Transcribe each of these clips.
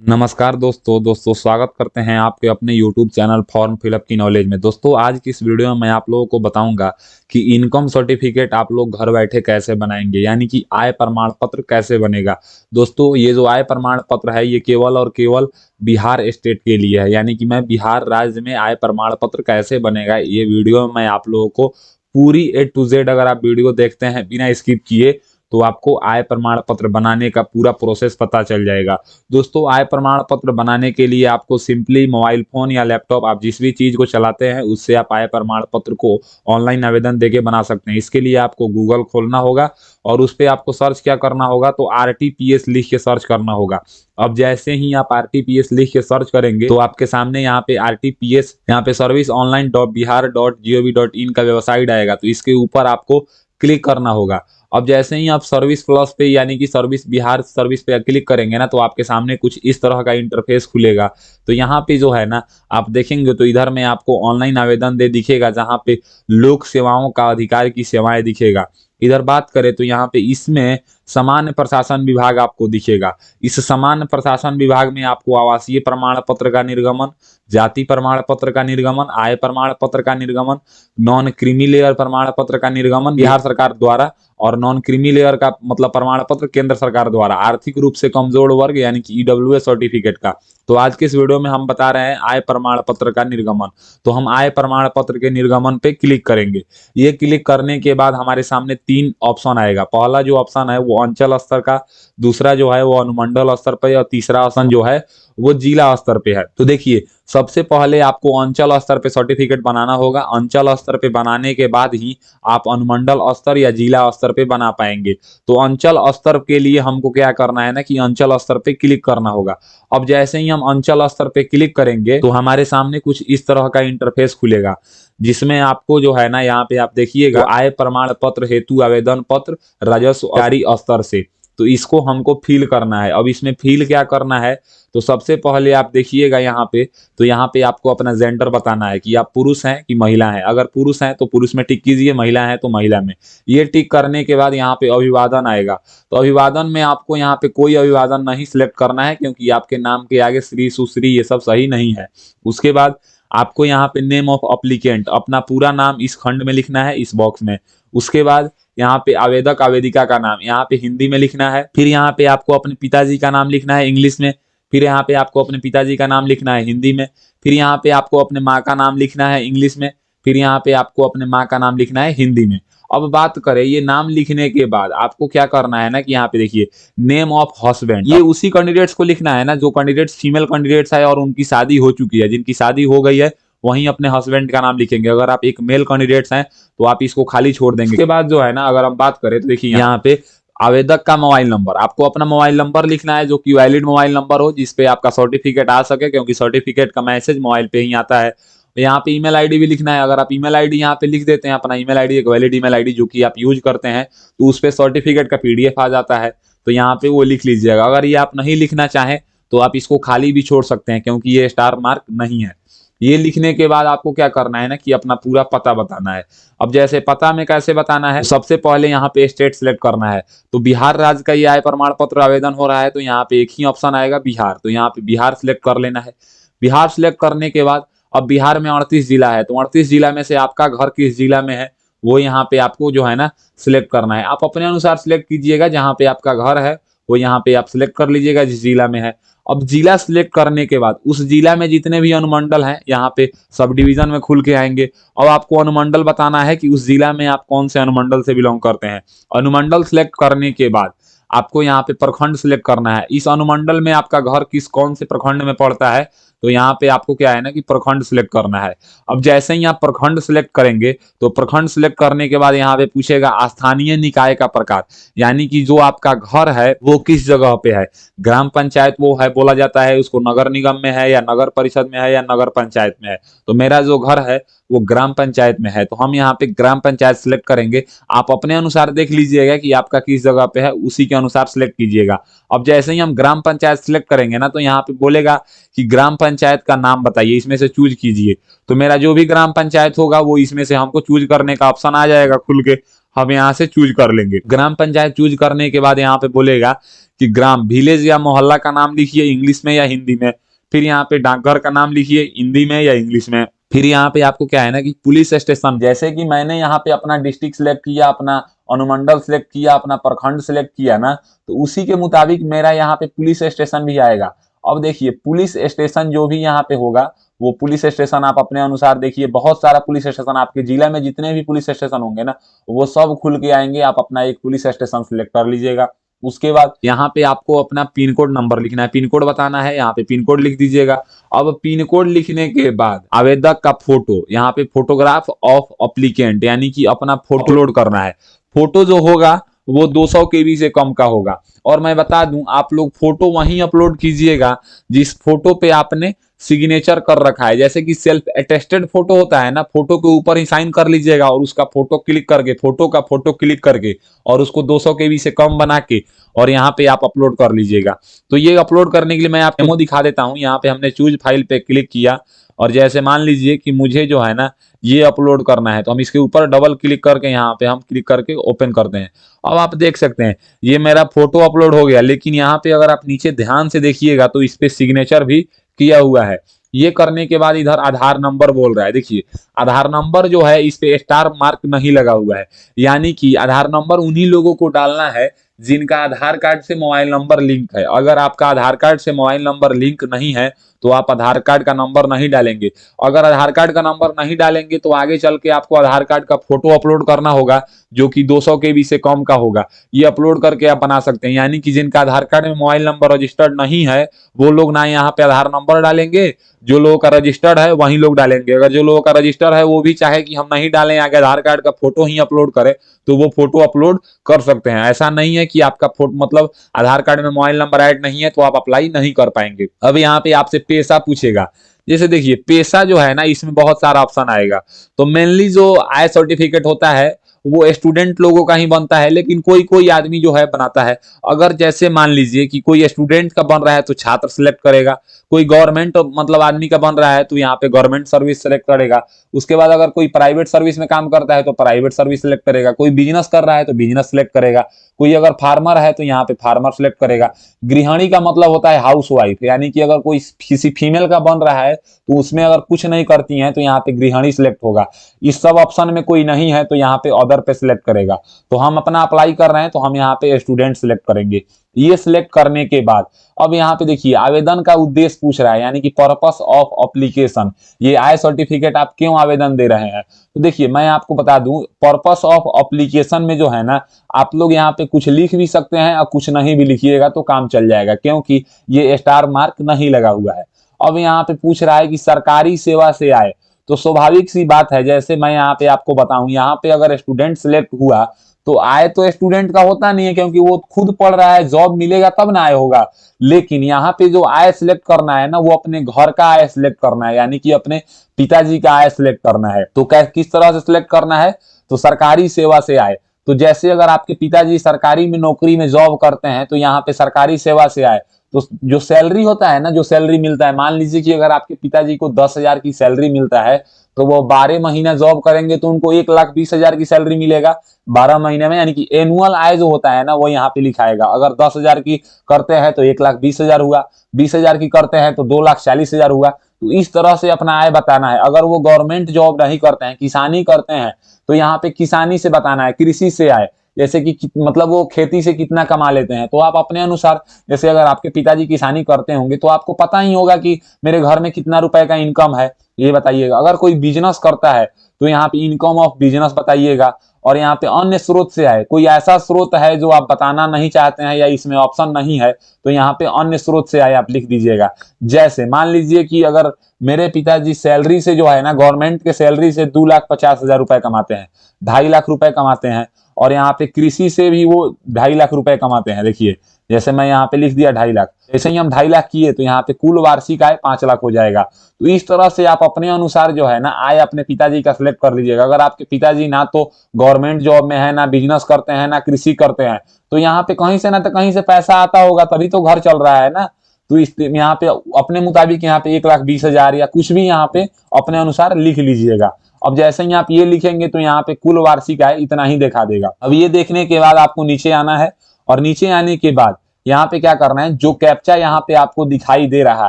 नमस्कार दोस्तों स्वागत करते हैं आपके अपने YouTube चैनल फॉर्म फिलअप की नॉलेज में। दोस्तों आज की इस वीडियो में मैं आप लोगों को बताऊंगा कि इनकम सर्टिफिकेट आप लोग घर बैठे कैसे बनाएंगे, यानी कि आय प्रमाण पत्र कैसे बनेगा। दोस्तों ये जो आय प्रमाण पत्र है ये केवल और केवल बिहार स्टेट के लिए है, यानी कि मैं बिहार राज्य में आय प्रमाण पत्र कैसे बनेगा ये वीडियो में मैं आप लोगों को पूरी A to Z, अगर आप वीडियो देखते हैं बिना स्किप किए तो आपको आय प्रमाण पत्र बनाने का पूरा प्रोसेस पता चल जाएगा। दोस्तों आय प्रमाण पत्र बनाने के लिए आपको सिंपली मोबाइल फोन या लैपटॉप, आप जिस भी चीज को चलाते हैं उससे आप आय प्रमाण पत्र को ऑनलाइन आवेदन देके बना सकते हैं। इसके लिए आपको गूगल खोलना होगा और उस पर आपको सर्च क्या करना होगा, तो RTPS लिख के सर्च करना होगा। अब जैसे ही आप RTPS लिख के सर्च करेंगे तो आपके सामने यहाँ पे RTPS यहाँ पे सर्विस ऑनलाइन .bihar.gov.in का वेबसाइट आएगा, तो इसके ऊपर आपको क्लिक करना होगा। अब जैसे ही आप सर्विस प्लस पे यानी कि सर्विस बिहार सर्विस पे क्लिक करेंगे ना, तो आपके सामने कुछ इस तरह का इंटरफेस खुलेगा। तो यहाँ पे जो है ना आप देखेंगे तो इधर में आपको ऑनलाइन आवेदन दे दिखेगा, जहाँ पे लोक सेवाओं का अधिकार की सेवाएं दिखेगा। इधर बात करें तो यहाँ पे इसमें सामान्य प्रशासन विभाग आपको दिखेगा। इस सामान्य प्रशासन विभाग में आपको आवासीय प्रमाण पत्र का निर्गमन, जाति प्रमाण पत्र का निर्गमन, आय प्रमाण पत्र का निर्गमन, नॉन क्रीमी लेयर प्रमाण पत्र का निर्गमन बिहार सरकार द्वारा, और नॉन क्रीमी लेयर का मतलब प्रमाण पत्र केंद्र सरकार द्वारा, आर्थिक रूप से कमजोर वर्ग यानी कि EWS सर्टिफिकेट का। तो आज के इस वीडियो में हम बता रहे हैं आय प्रमाण पत्र का निर्गमन। तो हम आय प्रमाण पत्र के निर्गमन पे क्लिक करेंगे। ये क्लिक करने के बाद हमारे सामने 3 ऑप्शन आएगा। पहला जो ऑप्शन है वो अंचल स्तर का, दूसरा जो है वो अनुमंडल स्तर पे, और तीसरा ऑप्शन जो है वो जिला स्तर पे है। तो देखिए सबसे पहले आपको अंचल स्तर पे सर्टिफिकेट बनाना होगा। अंचल स्तर पे बनाने के बाद ही आप अनुमंडल स्तर या जिला स्तर पे बना पाएंगे। तो अंचल स्तर के लिए हमको क्या करना है ना कि अंचल स्तर पे क्लिक करना होगा। अब जैसे ही हम अंचल स्तर पे क्लिक करेंगे तो हमारे सामने कुछ इस तरह का इंटरफेस खुलेगा, जिसमें आपको जो है ना यहाँ पे आप देखिएगा तो आय प्रमाण पत्र हेतु आवेदन पत्र राजस्व अधिकारी स्तर से, तो इसको हमको फिल करना है। अब इसमें फिल क्या करना है, तो सबसे पहले आप देखिएगा यहाँ पे, तो यहाँ पे आपको अपना जेंडर बताना है कि आप पुरुष हैं कि महिला हैं। अगर पुरुष हैं तो पुरुष में टिक कीजिए, महिला है तो महिला में। ये टिक करने के बाद यहाँ पे अभिवादन आएगा। तो अभिवादन में आपको यहाँ पे कोई अभिवादन नहीं सिलेक्ट करना है, क्योंकि आपके नाम के आगे श्री सुश्री ये सब सही नहीं है। उसके बाद आपको यहाँ पे नेम ऑफ अप्लीकेंट, अपना पूरा नाम इस खंड में लिखना है, इस बॉक्स में। उसके बाद यहाँ पे आवेदक आवेदिका का नाम यहाँ पे हिंदी में लिखना है। फिर यहाँ पे आपको अपने पिताजी का नाम लिखना है इंग्लिश में। फिर यहाँ पे आपको अपने पिताजी का नाम लिखना है हिंदी में। फिर यहाँ पे आपको अपने माँ का नाम लिखना है इंग्लिश में। फिर यहाँ पे आपको अपने माँ का नाम लिखना है हिंदी में। अब बात करें ये नाम लिखने के बाद आपको क्या करना है ना कि यहाँ पे देखिए नेम ऑफ हस्बैंड, ये उसी कैंडिडेट्स को लिखना है ना जो कैंडिडेट्स फीमेल कैंडिडेट्स है और उनकी शादी हो चुकी है। जिनकी शादी हो गई है वहीं अपने हस्बैंड का नाम लिखेंगे। अगर आप एक मेल कैंडिडेट्स हैं तो आप इसको खाली छोड़ देंगे। इसके बाद जो है ना अगर हम बात करें तो देखिए यहाँ पे आवेदक का मोबाइल नंबर, आपको अपना मोबाइल नंबर लिखना है जो कि वैलिड मोबाइल नंबर हो, जिसपे आपका सर्टिफिकेट आ सके, क्योंकि सर्टिफिकेट का मैसेज मोबाइल पे ही आता है। यहाँ पे ईमेल आईडी भी लिखना है। अगर आप ईमेल आईडी यहाँ पे लिख देते हैं अपना ईमेल आईडी, एक वैलिड ईमेल आईडी जो कि आप यूज करते हैं, तो उस पे सर्टिफिकेट का PDF आ जाता है, तो यहाँ पे वो लिख लीजिएगा। अगर ये आप नहीं लिखना चाहें तो आप इसको खाली भी छोड़ सकते हैं, क्योंकि ये स्टार मार्क नहीं है। ये लिखने के बाद आपको क्या करना है ना कि अपना पूरा पता बताना है। अब जैसे पता में कैसे बताना है, सबसे पहले यहाँ पे स्टेट सिलेक्ट करना है। तो बिहार राज्य का ये आय प्रमाण पत्र आवेदन हो रहा है, तो यहाँ पे एक ही ऑप्शन आएगा बिहार, तो यहाँ पे बिहार सिलेक्ट कर लेना है। बिहार सिलेक्ट करने के बाद अब बिहार में 38 जिला है, तो 38 जिला में से आपका घर किस जिला में है वो यहाँ पे आपको जो है ना सिलेक्ट करना है। आप अपने अनुसार सिलेक्ट कीजिएगा, जहाँ पे आपका घर है वो यहाँ पे आप सिलेक्ट कर लीजिएगा जिस जिला में है। अब जिला सिलेक्ट करने के बाद उस जिला में जितने भी अनुमंडल हैं यहाँ पे सब डिवीजन में खुल के आएंगे। अब आपको अनुमंडल बताना है कि उस जिला में आप कौन से अनुमंडल से बिलोंग करते हैं। अनुमंडल सिलेक्ट करने के बाद आपको यहाँ पे प्रखंड सिलेक्ट करना है। इस अनुमंडल में आपका घर किस कौन से प्रखंड में पड़ता है, तो यहाँ पे आपको क्या है ना कि प्रखंड सिलेक्ट करना है। अब जैसे ही आप प्रखंड सिलेक्ट करेंगे तो प्रखंड सिलेक्ट करने के बाद यहाँ पे पूछेगा स्थानीय निकाय का प्रकार, यानी कि जो आपका घर है वो किस जगह पे है। ग्राम पंचायत वो है बोला जाता है, उसको नगर निगम में है या नगर परिषद में है या नगर पंचायत में है। तो मेरा जो घर है वो ग्राम पंचायत में है, तो हम यहाँ पे ग्राम पंचायत सिलेक्ट करेंगे। आप अपने अनुसार देख लीजिएगा कि आपका किस जगह पे है, उसी के अनुसार सिलेक्ट कीजिएगा। अब जैसे ही हम ग्राम पंचायत सिलेक्ट करेंगे ना, तो यहाँ पे बोलेगा कि ग्राम पंचायत का नाम बताइए, इसमें से चूज कीजिए। तो मेरा जो भी ग्राम पंचायत होगा वो इसमें से हमको चूज करने का ऑप्शन आ जाएगा खुल के। हम यहाँ से चूज कर लेंगे। ग्राम पंचायत चूज करने के बाद यहाँ पे बोलेगा कि ग्राम, विलेज या मोहल्ला का नाम लिखिए इंग्लिश में या हिंदी में। फिर यहाँ पे डाकघर का नाम लिखिए हिंदी में या इंग्लिश में। फिर यहाँ पे आपको क्या है ना कि पुलिस स्टेशन, जैसे कि मैंने यहाँ पे अपना डिस्ट्रिक्ट सिलेक्ट किया, अपना अनुमंडल सिलेक्ट किया, अपना प्रखंड सिलेक्ट किया ना, तो उसी के मुताबिक मेरा यहाँ पे पुलिस स्टेशन भी आएगा। अब देखिए पुलिस स्टेशन जो भी यहाँ पे होगा, वो पुलिस स्टेशन आप अपने अनुसार देखिए, बहुत सारा पुलिस स्टेशन आपके जिला में जितने भी पुलिस स्टेशन होंगे ना, वो सब खुल के आएंगे। आप अपना एक पुलिस स्टेशन सिलेक्ट कर लीजिएगा। उसके बाद यहाँ पे आपको अपना पिन कोड नंबर लिखना है, पिन कोड बताना है, यहाँ पे पिन कोड लिख दीजिएगा। अब पिन कोड लिखने के बाद आवेदक का फोटो, यहाँ पे फोटोग्राफ ऑफ अप्लीकेंट, यानी कि अपना फोटो अपलोड करना है। फोटो जो होगा वो 200 केबी से कम का होगा। और मैं बता दूं, आप लोग फोटो वहीं अपलोड कीजिएगा जिस फोटो पे आपने सिग्नेचर कर रखा है। जैसे कि सेल्फ अटेस्टेड फोटो होता है ना, फोटो के ऊपर ही साइन कर लीजिएगा और उसका फोटो क्लिक करके, फोटो का फोटो क्लिक करके और उसको 200 केबी से कम बना के और यहाँ पे आप अपलोड कर लीजिएगा। तो ये अपलोड करने के लिए मैं आपको डेमो दिखा देता हूँ। यहाँ पे हमने चूज फाइल पे क्लिक किया और जैसे मान लीजिए कि मुझे जो है ना ये अपलोड करना है, तो हम इसके ऊपर डबल क्लिक करके यहाँ पे हम क्लिक करके ओपन करते हैं। अब आप देख सकते हैं ये मेरा फोटो अपलोड हो गया, लेकिन यहाँ पे अगर आप नीचे ध्यान से देखिएगा तो इस पे सिग्नेचर भी किया हुआ है। ये करने के बाद इधर आधार नंबर बोल रहा है, देखिए आधार नंबर जो है इस पे स्टार मार्क नहीं लगा हुआ है, यानी कि आधार नंबर उन्हीं लोगों को डालना है जिनका आधार कार्ड से मोबाइल नंबर लिंक है। अगर आपका आधार कार्ड से मोबाइल नंबर लिंक नहीं है तो आप आधार कार्ड का नंबर नहीं डालेंगे। अगर आधार कार्ड का नंबर नहीं डालेंगे तो आगे चल के आपको आधार कार्ड का फोटो अपलोड करना होगा जो कि 200 केबी से कम का होगा। ये अपलोड करके आप बना सकते हैं, यानी कि जिनका आधार कार्ड में मोबाइल नंबर रजिस्टर्ड नहीं है वो लोग ना यहाँ पे आधार नंबर डालेंगे, जो लोगों का रजिस्टर्ड है वही लोग डालेंगे। अगर जो लोगों का रजिस्टर्ड है वो भी चाहे कि हम नहीं डालें, आगे आधार कार्ड का फोटो ही अपलोड करें, तो वो फोटो अपलोड कर सकते हैं। ऐसा नहीं है कि आपका फोटो मतलब आधार कार्ड में मोबाइल नंबर ऐड नहीं है तो आप अप्लाई नहीं कर पाएंगे। अब यहाँ पे आपसे पेशा पूछेगा, जैसे देखिए पेशा जो है ना इसमें बहुत सारा ऑप्शन आएगा। तो मेनली जो आय सर्टिफिकेट होता है वो स्टूडेंट लोगों का ही बनता है, लेकिन कोई कोई आदमी जो है बनाता है। अगर जैसे मान लीजिए कि कोई स्टूडेंट का बन रहा है तो छात्र सिलेक्ट करेगा, कोई गवर्नमेंट मतलब आदमी का बन रहा है तो यहाँ पे गवर्नमेंट सर्विस सेलेक्ट करेगा। उसके बाद अगर कोई प्राइवेट सर्विस में काम करता है तो प्राइवेट सर्विस सेलेक्ट करेगा, कोई बिजनेस कर रहा है तो बिजनेस सेलेक्ट करेगा, कोई अगर फार्मर है तो यहाँ पे फार्मर सेलेक्ट करेगा। गृहिणी का मतलब होता है हाउस वाइफ, यानी कि अगर कोई किसी फीमेल का बन रहा है तो उसमें अगर कुछ नहीं करती हैं तो यहाँ पे गृहिणी सिलेक्ट होगा। इस सब ऑप्शन में कोई नहीं है तो यहाँ पे अदर पे सिलेक्ट करेगा। तो हम अपना अप्लाई कर रहे हैं तो हम यहाँ पे स्टूडेंट सिलेक्ट करेंगे। ये सिलेक्ट करने के बाद अब यहाँ पे देखिए आवेदन का उद्देश्य पूछ रहा है, यानी कि पर्पस ऑफ एप्लीकेशन, ये आय सर्टिफिकेट आप क्यों आवेदन दे रहे हैं। तो देखिए मैं आपको बता दूं, पर्पस ऑफ एप्लीकेशन में जो है ना आप लोग यहाँ पे कुछ लिख भी सकते हैं और कुछ नहीं भी लिखिएगा तो काम चल जाएगा, क्योंकि ये स्टार मार्क नहीं लगा हुआ है। अब यहाँ पे पूछ रहा है कि सरकारी सेवा से आए, तो स्वाभाविक सी बात है, जैसे मैं यहाँ पे आपको बताऊं, यहाँ पे अगर स्टूडेंट सिलेक्ट हुआ तो आय तो स्टूडेंट का होता नहीं है क्योंकि वो खुद पढ़ रहा है, जॉब मिलेगा तब ना आय होगा। लेकिन यहाँ पे जो आय सिलेक्ट करना है ना वो अपने घर का आय सिलेक्ट करना है, यानी कि अपने पिताजी का आय सिलेक्ट करना है। तो किस तरह से सिलेक्ट करना है, तो सरकारी सेवा से आय। तो जैसे अगर आपके पिताजी सरकारी में नौकरी में जॉब करते हैं तो यहाँ पे सरकारी सेवा से आए, तो जो सैलरी होता है ना, जो सैलरी मिलता है, मान लीजिए कि अगर आपके पिताजी को 10,000 की सैलरी मिलता है तो वो 12 महीना जॉब करेंगे तो उनको 1,20,000 की सैलरी मिलेगा 12 महीने में, यानी कि एनुअल आय जो होता है ना वो यहाँ पे लिखाएगा। अगर 10,000 की करते हैं तो 1,20,000 हुआ, 20,000 की करते हैं तो 2,40,000 हुआ। तो इस तरह से अपना आय बताना है। अगर वो गवर्नमेंट जॉब नहीं करते हैं, किसानी करते हैं, तो यहाँ पे किसानी से बताना है, कृषि से आय, जैसे कि मतलब वो खेती से कितना कमा लेते हैं। तो आप अपने अनुसार, जैसे अगर आपके पिताजी किसानी करते होंगे तो आपको पता ही होगा कि मेरे घर में कितना रुपए का इनकम है, ये बताइएगा। अगर कोई बिजनेस करता है तो यहाँ पे इनकम ऑफ बिजनेस बताइएगा। और यहाँ पे अन्य स्रोत से आए, कोई ऐसा स्रोत है जो आप बताना नहीं चाहते हैं या इसमें ऑप्शन नहीं है तो यहाँ पे अन्य स्रोत से आए आप लिख दीजिएगा। जैसे मान लीजिए कि अगर मेरे पिताजी सैलरी से जो है ना, गवर्नमेंट के सैलरी से 2,50,000 रुपए कमाते हैं, 2.5 लाख रुपए कमाते हैं, और यहाँ पे कृषि से भी वो 2.5 लाख रुपए कमाते हैं। देखिए जैसे मैं यहाँ पे लिख दिया 2.5 लाख, जैसे ही हम 2.5 लाख किए तो यहाँ पे कुल वार्षिक आय 5 लाख हो जाएगा। तो इस तरह से आप अपने अनुसार जो है ना आय अपने पिताजी का सिलेक्ट कर लीजिएगा। अगर आपके पिताजी ना तो गवर्नमेंट जॉब में है, ना बिजनेस करते हैं, ना कृषि करते हैं, तो यहाँ पे कहीं से ना तो कहीं से पैसा आता होगा, तभी तो घर चल रहा है ना। तो इस यहाँ पे अपने मुताबिक यहाँ पे 1,20,000 या कुछ भी यहाँ पे अपने अनुसार लिख लीजिएगा। अब जैसे ही आप ये लिखेंगे तो यहाँ पे कुल वार्षिक आय इतना ही दिखा देगा। अब ये देखने के बाद आपको नीचे आना है और नीचे आने के बाद यहाँ पे क्या करना है, जो कैप्चा यहाँ पे आपको दिखाई दे रहा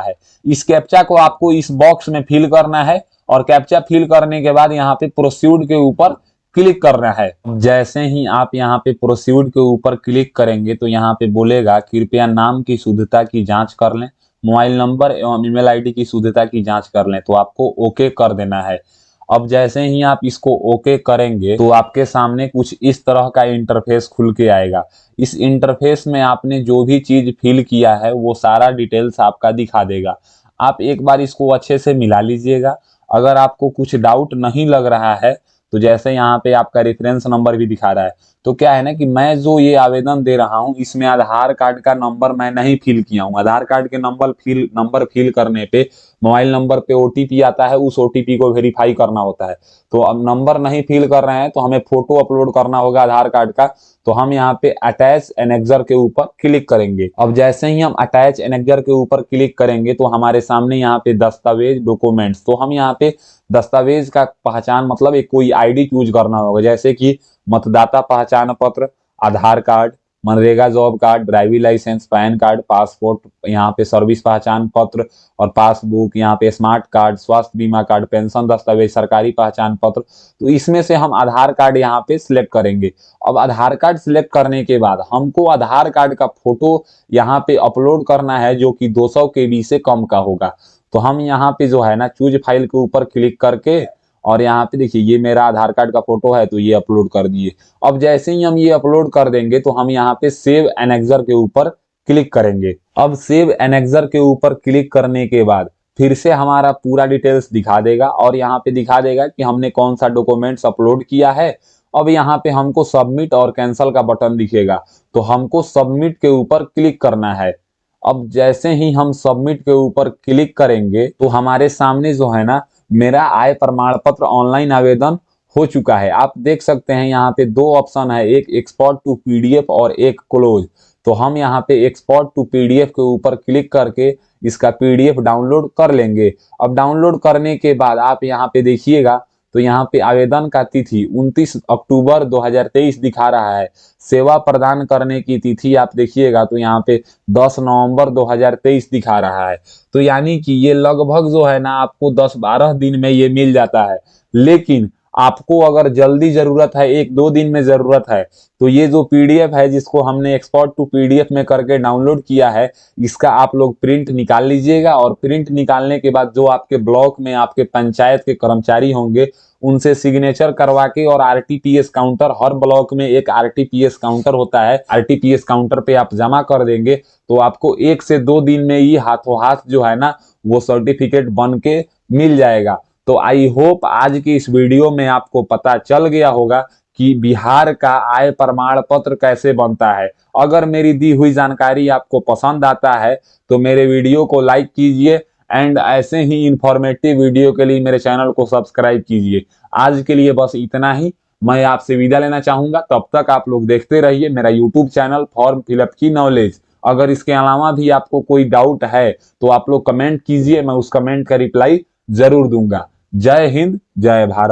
है इस कैप्चा को आपको इस बॉक्स में फिल करना है और कैप्चा फिल करने के बाद यहाँ पे प्रोसीड के ऊपर क्लिक करना है। जैसे ही आप यहाँ पे प्रोसीड के ऊपर क्लिक करेंगे तो यहाँ पे बोलेगा कृपया नाम की शुद्धता की जांच कर लें, मोबाइल नंबर एवं ईमेल आईडी की शुद्धता की जांच कर लें, तो आपको ओके कर देना है। अब जैसे ही आप इसको ओके करेंगे तो आपके सामने कुछ इस तरह का इंटरफेस खुल के आएगा। इस इंटरफेस में आपने जो भी चीज फिल किया है वो सारा डिटेल्स आपका दिखा देगा। आप एक बार इसको अच्छे से मिला लीजिएगा। अगर आपको कुछ डाउट नहीं लग रहा है तो जैसे यहाँ पे आपका रेफरेंस नंबर भी दिखा रहा है, तो क्या है ना कि मैं जो ये आवेदन दे रहा हूँ इसमें आधार कार्ड का नंबर मैं नहीं फिल किया हूँ। आधार कार्ड के नंबर फिल करने पे मोबाइल नंबर पे ओटीपी आता है, उस ओटीपी को वेरीफाई करना होता है। तो अब नंबर नहीं फिल कर रहे हैं तो हमें फोटो अपलोड करना होगा आधार कार्ड का। तो हम यहाँ पे अटैच एनेक्सर के ऊपर क्लिक करेंगे। अब जैसे ही हम अटैच एनेक्सर के ऊपर क्लिक करेंगे तो हमारे सामने यहाँ पे दस्तावेज डॉक्यूमेंट्स, तो हम यहाँ पे दस्तावेज का पहचान मतलब एक कोई आईडी यूज करना होगा, जैसे कि मतदाता पहचान पत्र, Aadhaar card, MNREGA job card, driving licence, PAN card, passport, यहाँ पे सर्विस पहचान पत्र और पासबुक, यहाँ पे स्मार्ट कार्ड, स्वास्थ्य बीमा कार्ड, पेंशन दस्तावेज, सरकारी पहचान पत्र। तो इसमें से हम आधार कार्ड यहाँ पे सिलेक्ट करेंगे। अब आधार कार्ड सिलेक्ट करने के बाद हमको आधार कार्ड का फोटो यहाँ पे अपलोड करना है जो कि 200 KB से कम का होगा। तो हम यहाँ पे जो है ना चूज फाइल के ऊपर क्लिक करके और यहाँ पे देखिए ये मेरा आधार कार्ड का फोटो है तो ये अपलोड कर दिए। अब जैसे ही हम ये अपलोड कर देंगे तो हम यहाँ पे सेव एनेक्सर के ऊपर क्लिक करेंगे। अब सेव एनेक्सर के ऊपर क्लिक करने के बाद फिर से हमारा पूरा डिटेल्स दिखा देगा और यहाँ पे दिखा देगा कि हमने कौन सा डॉक्यूमेंट्स अपलोड किया है। अब यहाँ पे हमको सबमिट और कैंसिल का बटन दिखेगा तो हमको सबमिट के ऊपर क्लिक करना है। अब जैसे ही हम सबमिट के ऊपर क्लिक करेंगे तो हमारे सामने जो है ना मेरा आय प्रमाण पत्र ऑनलाइन आवेदन हो चुका है। आप देख सकते हैं यहाँ पे दो ऑप्शन है, एक एक्सपोर्ट टू पीडीएफ और एक क्लोज। तो हम यहाँ पे एक्सपोर्ट टू पीडीएफ के ऊपर क्लिक करके इसका पीडीएफ डाउनलोड कर लेंगे। अब डाउनलोड करने के बाद आप यहाँ पे देखिएगा तो यहाँ पे आवेदन का तिथि 29 अक्टूबर 2023 दिखा रहा है। सेवा प्रदान करने की तिथि आप देखिएगा तो यहाँ पे 10 नवंबर 2023 दिखा रहा है। तो यानी कि ये लगभग जो है ना आपको 10-12 दिन में ये मिल जाता है। लेकिन आपको अगर जल्दी जरूरत है, 1-2 दिन में जरूरत है, तो ये जो पीडीएफ है जिसको हमने एक्सपोर्ट टू पीडीएफ में करके डाउनलोड किया है इसका आप लोग प्रिंट निकाल लीजिएगा। और प्रिंट निकालने के बाद जो आपके ब्लॉक में आपके पंचायत के कर्मचारी होंगे उनसे सिग्नेचर करवा के, और आरटीपीएस काउंटर, हर ब्लॉक में एक आरटीपीएस काउंटर होता है, आरटीपीएस काउंटर पे आप जमा कर देंगे तो आपको 1 से 2 दिन में ही हाथों हाथ जो है ना वो सर्टिफिकेट बन के मिल जाएगा। तो आई होप आज की इस वीडियो में आपको पता चल गया होगा कि बिहार का आय प्रमाण पत्र कैसे बनता है। अगर मेरी दी हुई जानकारी आपको पसंद आता है तो मेरे वीडियो को लाइक कीजिए एंड ऐसे ही इंफॉर्मेटिव वीडियो के लिए मेरे चैनल को सब्सक्राइब कीजिए। आज के लिए बस इतना ही, मैं आपसे विदा लेना चाहूंगा। तब तक आप लोग देखते रहिए मेरा यूट्यूब चैनल फॉर्म फिलअप की नॉलेज। अगर इसके अलावा भी आपको कोई डाउट है तो आप लोग कमेंट कीजिए, मैं उस कमेंट का रिप्लाई जरूर दूंगा। जय हिंद, जय भारत।